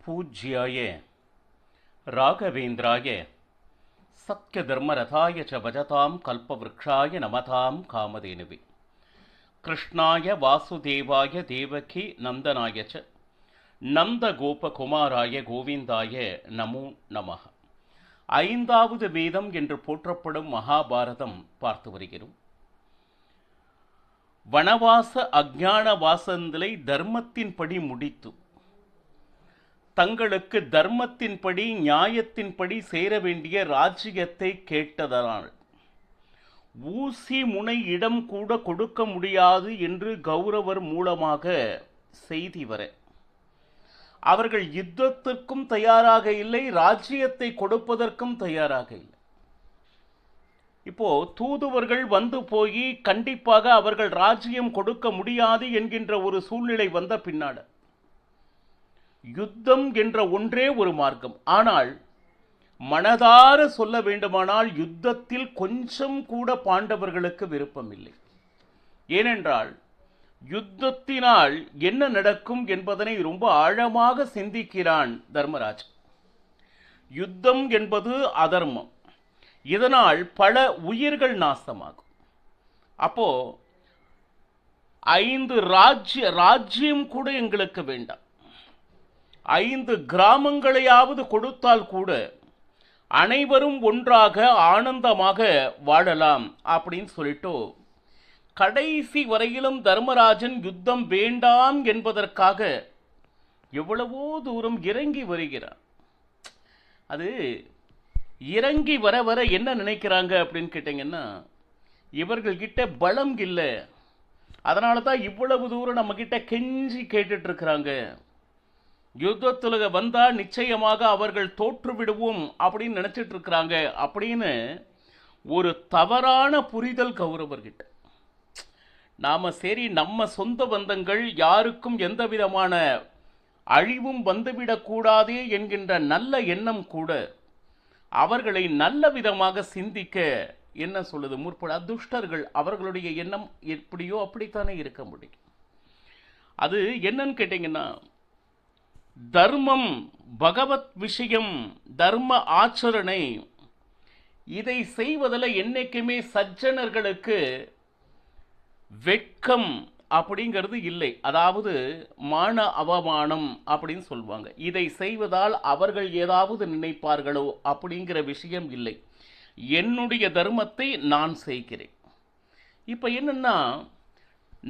पूज्याय राघवेन्द्राय सत्यधर्मरथाय च भजतां कल्पवृक्षाय नमतां कामधेनुवे कृष्णाय वासुदेवाय देवकी नन्दनाय च நந்தகோபகுமாராய கோவிந்தாய நமோ நமः. ஐந்தாவது வேதம் என்று போற்றப்படும் மகாபாரதம் பார்த்து வருகிறோம். வனவாச அஞ்ஞான வாசங்களை தர்மத்தின்படி முடித்து தங்களுக்கு தர்மத்தின்படி நியாயத்தின்படி சேர வேண்டிய ராஜ்யத்தை கேட்டதனால் ஊசி முனை இடம் கூட கொடுக்க முடியாது என்று கௌரவர் மூலமாக செய்தி வர அவர்கள் யுத்தத்திற்கும் தயாராக இல்லை, ராஜ்யத்தை கொடுப்பதற்கும் தயாராக இல்லை. இப்போ தூதுவர்கள் வந்து போய் கண்டிப்பாக அவர்கள் ராஜ்யம் கொடுக்க முடியாது என்கின்ற ஒரு சூழ்நிலை வந்த பின்னாடு யுத்தம் என்ற ஒன்றே ஒரு மார்க்கம். ஆனால் மனதார சொல்ல வேண்டுமானால் யுத்தத்தில் கொஞ்சம் கூட பாண்டவர்களுக்கு விருப்பம் இல்லை. ஏனென்றால் யுத்தத்தினால் என்ன நடக்கும் என்பதனை ரொம்ப ஆழமாக சிந்திக்கிறான் தர்மராஜ். யுத்தம் என்பது அதர்மம், இதனால் பல உயிர்கள் நாசமாகும். அப்போ 5 ராஜ்யம் கூட எங்களுக்கு வேண்டாம், 5 கிராமங்களையாவது கொடுத்தால் கூட அனைவரும் ஒன்றாக ஆனந்தமாக வாழலாம் அப்படின்னு சொல்லிட்டு கடைசி வரையிலும் தர்மராஜன் யுத்தம் வேண்டாம் என்பதற்காக எவ்வளவோ தூரம் இறங்கி வருகிறார். அது இறங்கி வர வர என்ன நினைக்கிறாங்க அப்படின்னு கேட்டீங்கன்னா, இவர்கள்கிட்ட பலம் இல்லை, அதனால தான் இவ்வளவு தூரம் நம்ம கிட்ட கெஞ்சி கேட்டுட்டு இருக்கிறாங்க. யுத்தத்தில் வந்தா நிச்சயமாக அவர்கள் தோற்று விடுவோம் அப்படின்னு நினைச்சிட்டு இருக்கிறாங்க அப்படின்னு ஒரு தவறான புரிதல் கௌரவர்கிட்ட. நாம சரி, நம்ம சொந்த பந்தங்கள் யாருக்கும் எந்த விதமான அழிவும் வந்துவிடக்கூடாதே என்கின்ற நல்ல எண்ணம் கூட அவர்களை நல்ல விதமாக சிந்திக்க என்ன சொல்லுது முற்பட துஷ்டர்கள். அவர்களுடைய எண்ணம் எப்படியோ அப்படித்தானே இருக்க முடியும். அது என்னன்னு கேட்டீங்கன்னா, தர்மம், பகவத் விஷயம், தர்ம ஆச்சரணை, இதை செய்வதில் என்னைக்குமே சஜ்ஜனர்களுக்கு வெட்கம் அப்படிங்கிறது இல்லை. அதாவது மான அவமானம் அப்படின்னு சொல்லுவாங்க. இதை செய்வதால் அவர்கள் ஏதாவது நினைப்பார்களோ அப்படிங்கிற விஷயம் இல்லை. என்னுடைய தர்மத்தை நான் செய்கிறேன். இப்போ என்னன்னா,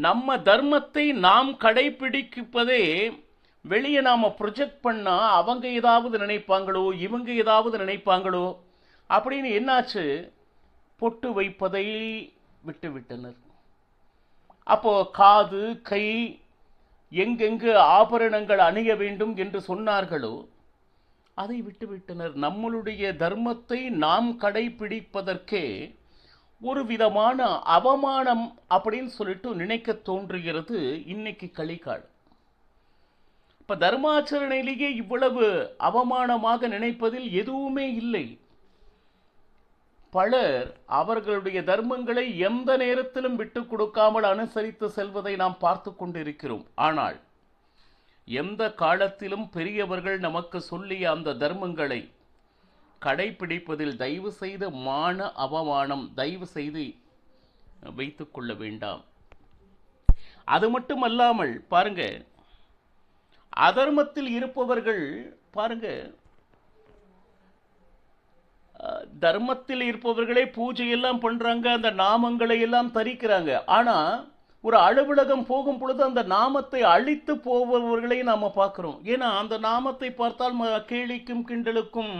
நம்ம தர்மத்தை நாம் கடைபிடிப்பதே வெளியே நாம் ப்ரொஜெக்ட் பண்ணால் அவங்க ஏதாவது நினைப்பாங்களோ இவங்க ஏதாவது நினைப்பாங்களோ அப்படின்னு என்னாச்சு, பொட்டு வைப்பதை விட்டுவிட்டனர். அப்போ காது கை எங்கெங்கு ஆபரணங்கள் அணிய வேண்டும் என்று சொன்னார்களோ அதை விட்டுவிட்டனர். நம்மளுடைய தர்மத்தை நாம் கடைபிடிப்பதற்கே ஒரு விதமான அவமானம் அப்படின்னு சொல்லிட்டு நினைக்க தோன்றுகிறது இன்னைக்கு கலிகாலம். இப்ப தர்மாச்சரணையிலேயே இவ்வளவு அவமானமாக நினைப்பதில் எதுவுமே இல்லை. பலர் அவர்களுடைய தர்மங்களை எந்த நேரத்திலும் விட்டு கொடுக்காமல் அனுசரித்து செல்வதை நாம் பார்த்து கொண்டிருக்கிறோம். ஆனால் எந்த காலத்திலும் பெரியவர்கள் நமக்கு சொல்லிய அந்த தர்மங்களை கடைபிடிப்பதில் தயவு செய்து மான அவமானம் தயவு செய்து வைத்துக் கொள்ள வேண்டாம். அது மட்டுமல்லாமல் பாருங்க, அதர்மத்தில் இருப்பவர்கள் பாருங்க, தர்மத்தில் இருப்பவர்களே பூஜையெல்லாம் பண்றாங்க, அந்த நாமங்களை எல்லாம் தரிக்கிறாங்க. ஆனா ஒரு அலுவலகம் போகும் பொழுது அந்த நாமத்தை அழித்து போபவர்களை நாம பார்க்கிறோம். ஏன்னா அந்த நாமத்தை பார்த்தால் கேலிக்கும் கிண்டலுக்கும்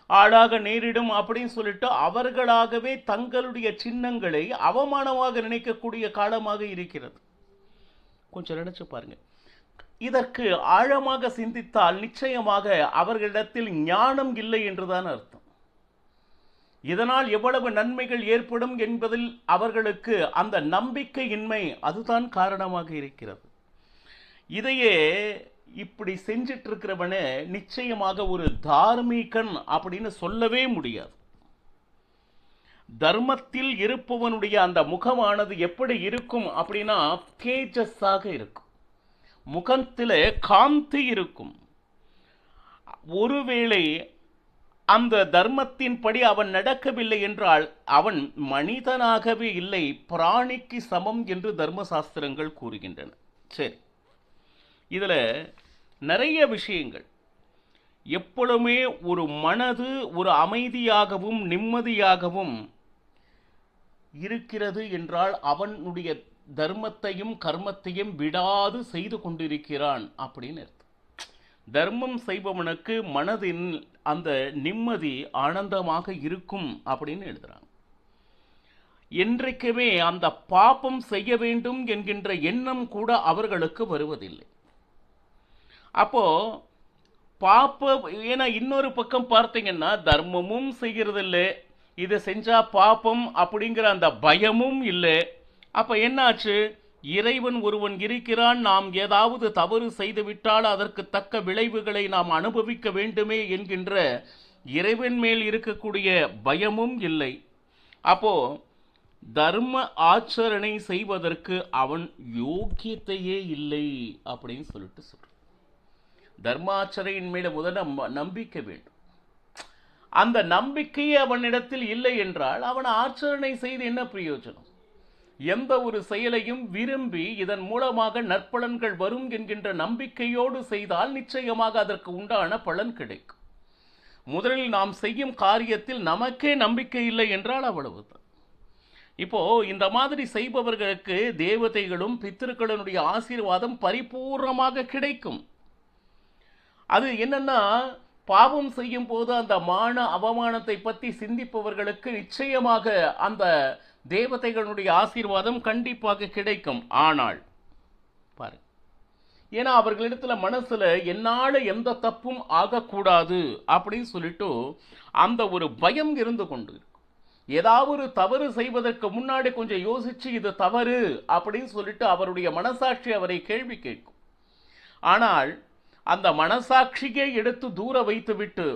ஆளாக நேரிடும் அப்படின்னு சொல்லிட்டு அவர்களாகவே தங்களுடைய சின்னங்களை அவமானமாக நினைக்கக்கூடிய காலமாக இருக்கிறது. கொஞ்சம் நினைச்சு பாருங்க. இதற்கு ஆழமாக சிந்தித்தால் நிச்சயமாக அவர்களிடத்தில் ஞானம் இல்லை என்றுதான் அர்த்தம். இதனால் எவ்வளவு நன்மைகள் ஏற்படும் என்பதில் அவர்களுக்கு அந்த நம்பிக்கையின்மை அதுதான் காரணமாக இருக்கிறது. இதையே இப்படி செஞ்சிட்டு இருக்கிறவன நிச்சயமாக ஒரு தார்மீகன் அப்படின்னு சொல்லவே முடியாது. தர்மத்தில் இருப்பவனுடைய அந்த முகமானது எப்படி இருக்கும் அப்படின்னா தேஜஸாக இருக்கும், முகத்திலே காந்தி இருக்கும். ஒருவேளை அந்த தர்மத்தின்படி அவன் நடக்கவில்லை என்றால் அவன் மனிதனாகவே இல்லை, பிராணிக்கு சமம் என்று தர்மசாஸ்திரங்கள் கூறுகின்றன. சரி, இதுல நிறைய விஷயங்கள். எப்பொழுதுமே ஒரு மனது ஒரு அமைதியாகவும் நிம்மதியாகவும் இருக்கிறது என்றால் அவனுடைய தர்மத்தையும் கர்மத்தையும் விடாது செய்து கொண்டிருக்கிறான் அப்படின்னு அர்த்தம். தர்மம் செய்பவனுக்கு மனதின் அந்த நிம்மதி ஆனந்தமாக இருக்கும் அப்படின்னு எழுதுறாங்க. என்றைக்குமே அந்த பாபம் செய்ய வேண்டும் என்கின்ற எண்ணம் கூட அவர்களுக்கு வருவதில்லை. அப்போ ஏன்னா இன்னொரு பக்கம் பார்த்தீங்கன்னா தர்மமும் செய்கிறதில்லை, இதை செஞ்சா பாப்பம் அப்படிங்கிற அந்த பயமும் இல்லை. அப்ப என்னாச்சு? இறைவன் ஒருவன் இருக்கிறான், நாம் ஏதாவது தவறு செய்துவிட்டால் அதற்கு தக்க விளைவுகளை நாம் அனுபவிக்க வேண்டுமே என்கின்ற இறைவன் மேல் இருக்கக்கூடிய பயமும் இல்லை. அப்போ தர்ம ஆச்சரணை செய்வதற்கு அவன் யோக்கியத்தையே இல்லை அப்படின்னு சொல்லிட்டு சொல்றான். தர்மாச்சரையின் மேல முதல்ல நம்பிக்கை வேண்டும். அந்த நம்பிக்கையே அவனிடத்தில் இல்லை என்றால் அவன் ஆச்சரணை செய்து என்ன பிரயோஜனம்? எந்த ஒரு செயலையும் விரும்பி இதன் மூலமாக நற்பலன்கள் வரும் என்கின்ற நம்பிக்கையோடு செய்தால் நிச்சயமாக அதற்கு உண்டான பலன் கிடைக்கும். முதலில் நாம் செய்யும் காரியத்தில் நமக்கே நம்பிக்கை இல்லை என்றால் அவ்வளவுதான். இப்போ இந்த மாதிரி செய்பவர்களுக்கு தேவதைகளும் பித்திருக்களுடைய ஆசீர்வாதம் பரிபூர்ணமாக கிடைக்கும். அது என்னன்னா, பாவம் செய்யும் போது அந்த மான அவமானத்தை பற்றி சிந்திப்பவர்களுக்கு நிச்சயமாக அந்த தேவதைகளுடைய ஆசீர்வாதம் கண்டிப்பாக கிடைக்கும். ஆனால் பாரு, ஏன்னா அவர்களிடத்துல மனசுல என்னால எந்த தப்பும் ஆகக்கூடாது அப்படின்னு சொல்லிட்டு அந்த ஒரு பயம் இருந்து கொண்டு இருக்கும். ஏதாவது தவறு செய்வதற்கு முன்னாடி கொஞ்சம் யோசிச்சு இது தவறு அப்படின்னு சொல்லிட்டு அவருடைய மனசாட்சி அவரை கேள்வி கேட்கும். ஆனால் அந்த மனசாட்சியை எடுத்து தூர வைத்துவிட்டு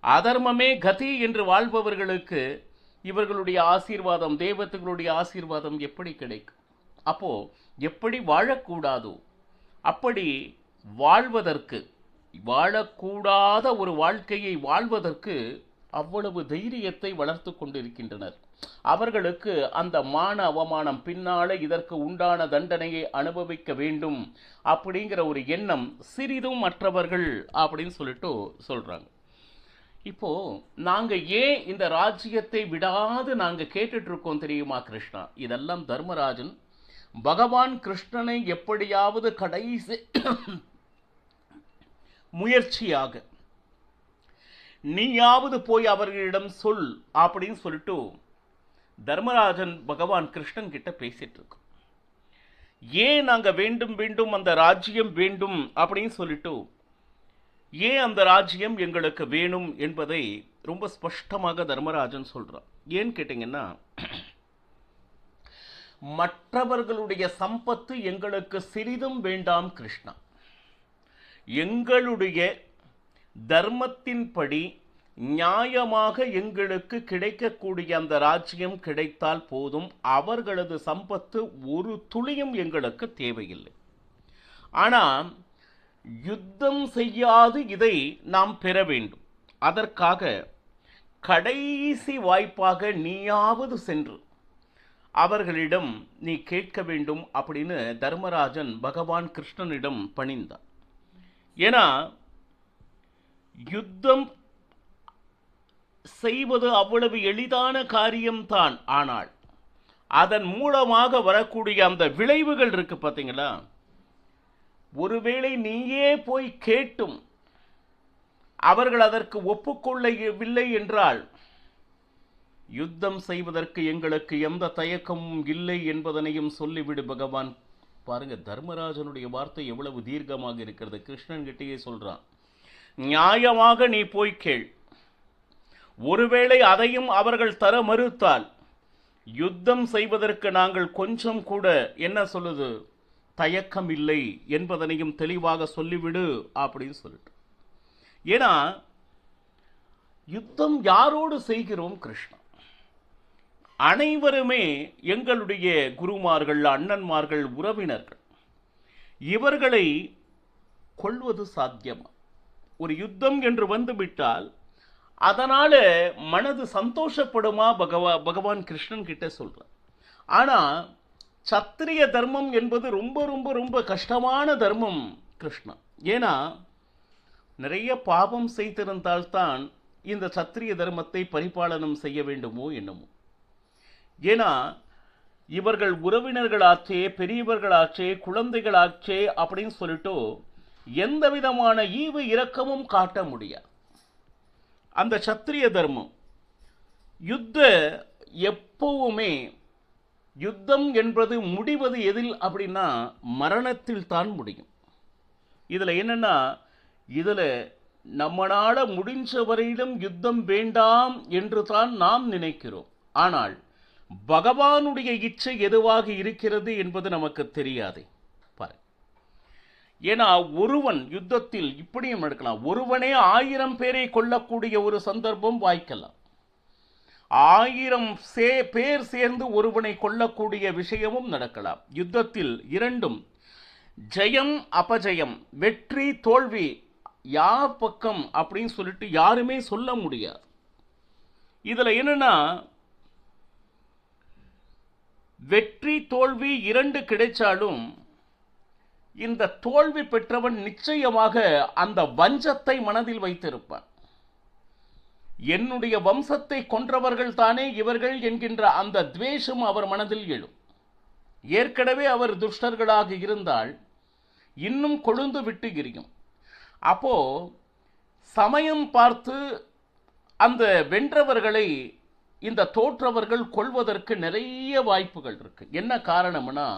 அதர்மமே கதி என்று வாழ்பவர்களுக்கு இவர்களுடைய ஆசீர்வாதம், தேவதைகளுடைய ஆசீர்வாதம் எப்படி கிடைக்கும்? அப்போ எப்படி வாழக்கூடாதோ அப்படி வாழ்வதற்கு, வாழக்கூடாத ஒரு வாழ்க்கையை வாழ்வதற்கு அவ்வளவு தைரியத்தை வளர்த்து கொண்டிருக்கின்றனர். அவர்களுக்கு அந்த மான அவமானம் பின்னால இதற்கு உண்டான தண்டனையை அனுபவிக்க வேண்டும் அப்படிங்கிற ஒரு எண்ணம் சிறிதும் மற்றவர்கள் அப்படின்னு சொல்லிட்டு சொல்றாங்க. இப்போ நாங்க ஏன் இந்த ராஜ்யத்தை விடாது நாங்க கேட்டுட்டு இருக்கோம் தெரியுமா கிருஷ்ணா? இதெல்லாம் தர்மராஜன் பகவான் கிருஷ்ணனை எப்படியாவது கடைசி முயற்சியாக நீயாவது போய் அவர்களிடம் சொல் அப்படின்னு சொல்லிட்டு தர்மராஜன் பகவான் கிருஷ்ணன் கிட்ட பேசிட்டு இருக்கோம். ஏன் நாங்க வேண்டும் வேண்டும் அந்த ராஜ்யம் வேண்டும் அப்படின்னு சொல்லிட்டு, ஏன் அந்த ராஜ்யம் எங்களுக்கு வேணும் என்பதை ரொம்ப ஸ்பஷ்டமாக தர்மராஜன் சொல்றான். ஏன்னு கேட்டீங்கன்னா, மற்றவர்களுடைய சம்பத்து எங்களுக்கு சிறிதும் வேண்டாம் கிருஷ்ணா. எங்களுடைய தர்மத்தின்படி நியாயமாக எங்களுக்கு கிடைக்கக்கூடிய அந்த ராஜ்யம் கிடைத்தால் போதும். அவர்களது சம்பத்து ஒரு துளியும் எங்களுக்கு தேவையில்லை. ஆனால் யுத்தம் செய்யாது இதை நாம் பெற வேண்டும். அதற்காக கடைசி வாய்ப்பாக நீயாவது சென்று அவர்களிடம் நீ கேட்க வேண்டும் அப்படின்னு தர்மராஜன் பகவான் கிருஷ்ணனிடம் பணிந்தார். ஏன்னா யுத்தம் செய்வது அவ்வளவு எளிதான காரியம்தான். ஆனால் அதன் மூலமாக வரக்கூடிய அந்த விளைவுகள் இருக்கு பார்த்தீங்களா? ஒருவேளை நீயே போய் கேட்டும் அவர்கள் அதற்கு ஒப்புக்கொள்ளவில்லை என்றால் யுத்தம் செய்வதற்கு எங்களுக்கு எந்த தயக்கமும் இல்லை என்பதனையும் சொல்லிவிடு பகவான். பாருங்க, தர்மராஜனுடைய வார்த்தை எவ்வளவு தீர்க்கமாக இருக்கிறது. கிருஷ்ணன் கிட்டேயே சொல்றான், நியாயமாக நீ போய் கேள். ஒருவேளை அதையும் அவர்கள் தர மறுத்தால் யுத்தம் செய்வதற்கு நாங்கள் கொஞ்சம் கூட என்ன சொல்லுது தயக்கம் இல்லை என்பதனையும் தெளிவாக சொல்லிவிடு அப்படின்னு சொல்லிட்டு. ஏன்னா யுத்தம் யாரோடு செய்கிறோம் கிருஷ்ணா? அனைவருமே எங்களுடைய குருமார்கள், அண்ணன்மார்கள், உறவினர்கள். இவர்களை கொல்வது சாத்தியமா? ஒரு யுத்தம் என்று வந்துவிட்டால் அதனால மனது சந்தோஷப்படுமா பகவான் கிருஷ்ணன் கிட்ட சொல்றார். ஆனா சத்திரிய தர்மம் என்பது ரொம்ப ரொம்ப ரொம்ப கஷ்டமான தர்மம் கிருஷ்ணா. ஏன்னா நிறைய பாவம் செய்திருந்தால்தான் இந்த சத்திரிய தர்மத்தை பரிபாலனம் செய்ய வேண்டுமோ என்னமோ. ஏன்னா இவர்கள் உறவினர்களாச்சே, பெரியவர்களாச்சே, குழந்தைகளாச்சே அப்படின்னு சொல்லிட்டு எந்த விதமான ஈவு இரக்கமும் காட்ட முடியாது. அந்த சத்திரிய தர்மம் யுத்த எப்பவுமே யுத்தம் என்பது முடிவது எதில் அப்படின்னா மரணத்தில் தான் முடியும். இதுல என்னன்னா, இதுல நம்மளால முடிஞ்ச வரையிலும் யுத்தம் வேண்டாம் என்று தான் நாம் நினைக்கிறோம். ஆனால் பகவானுடைய இச்சை எதுவாக இருக்கிறது என்பது நமக்கு தெரியாது. பாரு, ஏன்னா ஒருவன் யுத்தத்தில் இப்படியும் எடுக்கலாம், ஒருவனே 1000 பேரை கொல்லக்கூடிய ஒரு சந்தர்ப்பம் வாய்க்கலாம். 1000 பேர் சேர்ந்து ஒருவனை கொல்லக்கூடிய விஷயமும் நடக்கலாம். யுத்தத்தில் இரண்டும் ஜெயம் அபஜயம், வெற்றி தோல்வி யார் பக்கம் அப்படின்னு சொல்லிட்டு யாருமே சொல்ல முடியாது. இதுல என்னன்னா, வெற்றி தோல்வி 2 கிடைச்சாலும் இந்த தோல்வி பெற்றவன் நிச்சயமாக அந்த வஞ்சத்தை மனதில் வைத்திருப்பான். என்னுடைய வம்சத்தை கொன்றவர்கள் தானே இவர்கள் என்கின்ற அந்த துவேஷம் அவர் மனதில் எழும். ஏற்கனவே அவர் துஷ்டர்களாக இருந்தால் இன்னும் கொழுந்து விட்டு எரியும். அப்போ சமயம் பார்த்து அந்த வென்றவர்களை இந்த தோற்றவர்கள் கொள்வதற்கு நிறைய வாய்ப்புகள் இருக்கு. என்ன காரணம்னா,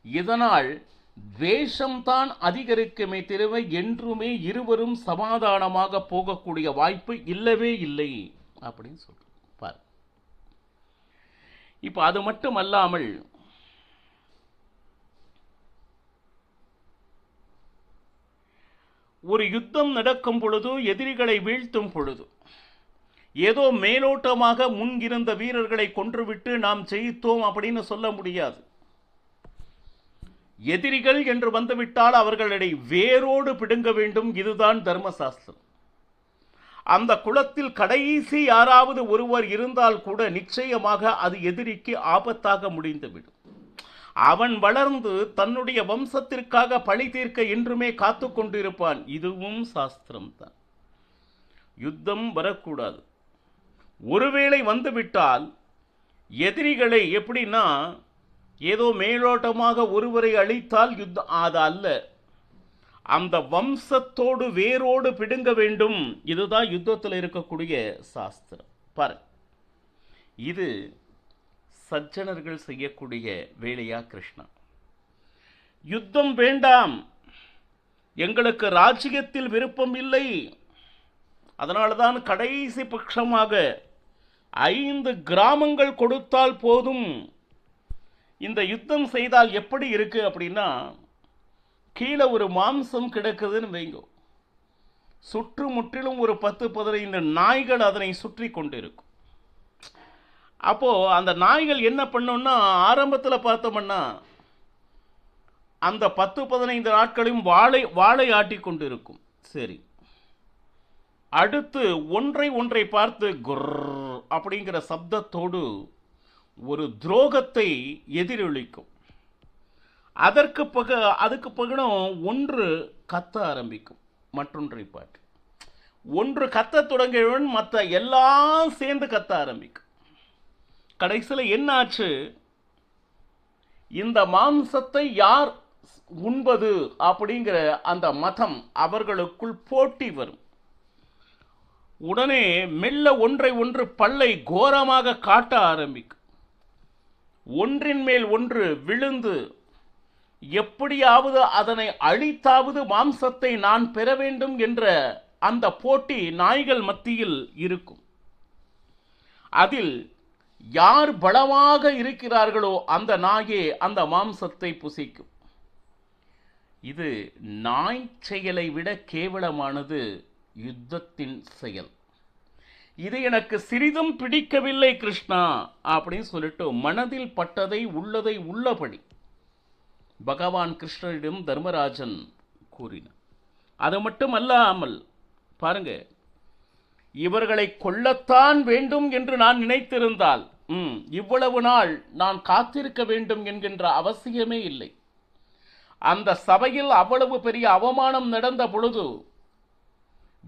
இதனால் துவேஷம்தான் அதிகரிக்குமே தவிர என்றுமே இருவரும் சமாதானமாக போகக்கூடிய வாய்ப்பு இல்லவே இல்லை அப்படின்னு சொல்றோம். பாரு, இப்ப அது மட்டும் அல்லாமல் ஒரு யுத்தம் நடக்கும் பொழுது, எதிரிகளை வீழ்த்தும் பொழுது ஏதோ மேலோட்டமாக முன்கிருந்த வீரர்களை கொன்றுவிட்டு நாம் ஜெயித்தோம் அப்படின்னு சொல்ல முடியாது. எதிரிகள் என்று வந்துவிட்டால் அவர்களை வேரோடு பிடுங்க வேண்டும். இதுதான் தர்மசாஸ்திரம். அந்த குலத்தில் கடைசி யாராவது ஒருவர் இருந்தால் கூட நிச்சயமாக அது எதிரிக்கு ஆபத்தாக முடிந்துவிடும். அவன் வளர்ந்து தன்னுடைய வம்சத்திற்காக பழி தீர்க்க என்றுமே காத்து கொண்டிருப்பான். இதுவும் சாஸ்திரம் தான். யுத்தம் வரக்கூடாது. ஒருவேளை வந்துவிட்டால் எதிரிகளை எப்படின்னா, ஏதோ மேலோட்டமாக ஒருவரை அழித்தால் யுத்தம் அது அல்ல, அந்த வம்சத்தோடு வேரோடு பிடுங்க வேண்டும். இதுதான் யுத்தத்தில் இருக்கக்கூடிய சாஸ்திரம். பாரு, இது சജ്ஜனர்கள் செய்யக்கூடிய வேலையா கிருஷ்ணா? யுத்தம் வேண்டாம், எங்களுக்கு ராஜ்யத்தில் விருப்பம் இல்லை, அதனால்தான் கடைசி பட்சமாக 5 கிராமங்கள் கொடுத்தால் போதும். இந்த யுத்தம் செய்தால் எப்படி இருக்கு அப்படின்னா, கீழே ஒரு மாம்சம் கிடக்குதுன்னு வைங்க, சுற்று முற்றிலும் ஒரு 10-15 நாய்கள் அதனை சுற்றி கொண்டிருக்கும். அப்போ அந்த நாய்கள் என்ன பண்ணோம்னா, ஆரம்பத்தில் பார்த்தோம்னா அந்த 10-15 நாட்களையும் வாழை ஆட்டி கொண்டிருக்கும். சரி, அடுத்து ஒன்றை பார்த்து குர் அப்படிங்கிற சப்தத்தோடு ஒரு துரோகத்தை எதிரொலிக்கும். அதுக்கு பகனம் ஒன்று கத்த ஆரம்பிக்கும், மற்றொன்றை பாட்டு. ஒன்று கத்த தொடங்கியவன் மற்ற எல்லாம் சேர்ந்து கத்த ஆரம்பிக்கும். கடைசியில் என்ன ஆச்சு, இந்த மாம்சத்தை யார் உண்பது அப்படிங்கிற அந்த மதம் அவர்களுக்குள் போட்டி வரும். உடனே மெல்ல ஒன்று பல்லை கோரமாக காட்ட ஆரம்பிக்கும். ஒன்றின் மேல் ஒன்று விழுந்து எப்படியாவது அதனை அழித்தாவது மாம்சத்தை நான் பெற வேண்டும் என்ற அந்த போட்டி நாய்கள் மத்தியில் இருக்கும். அதில் யார் பலமாக இருக்கிறார்களோ அந்த நாயே அந்த மாம்சத்தை புசிக்கும். இது நாய் செயலை விட கேவலமானது யுத்தத்தின் செயல். இது எனக்கு சிறிதும் பிடிக்கவில்லை கிருஷ்ணா அப்படின்னு சொல்லிட்டு மனதில் பட்டதை உள்ளதை உள்ளபடி பகவான் கிருஷ்ணரிடம் தர்மராஜன் கூறினார். அது மட்டும் அல்லாமல் பாருங்க, இவர்களை கொல்லத்தான் வேண்டும் என்று நான் நினைத்திருந்தால் இவ்வளவு நாள் நான் காத்திருக்க வேண்டும் என்கின்ற அவசியமே இல்லை. அந்த சபையில் அவ்வளவு பெரிய அவமானம் நடந்த பொழுது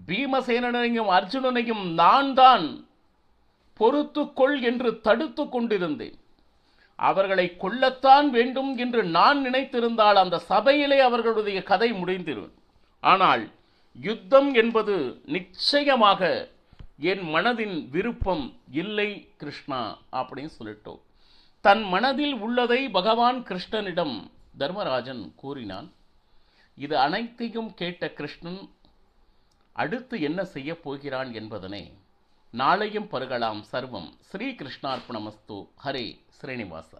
பீமசேனனையும் அர்ஜுனனையும் நான் தான் பொறுத்துக்கொள் என்று தடுத்து கொண்டிருந்தேன். அவர்களை கொல்லத்தான் வேண்டும் என்று நான் நினைத்திருந்தால் அந்த சபையிலே அவர்களுடைய கதை முடிந்திரும். ஆனால் யுத்தம் என்பது நிச்சயமாக என் மனதின் விருப்பம் இல்லை கிருஷ்ணா அப்படின்னு சொல்லிட்டோம். தன் மனதில் உள்ளதை பகவான் கிருஷ்ணனிடம் தர்மராஜன் கூறினான். இது அனைத்தையும் கேட்ட கிருஷ்ணன் அடுத்து என்ன செய்ய போகிறான் என்பதனை நாளையும் பருகலாம். சர்வம் ஸ்ரீ கிருஷ்ணார்ப்பணமஸ்து. ஹரே ஸ்ரீனிவாச.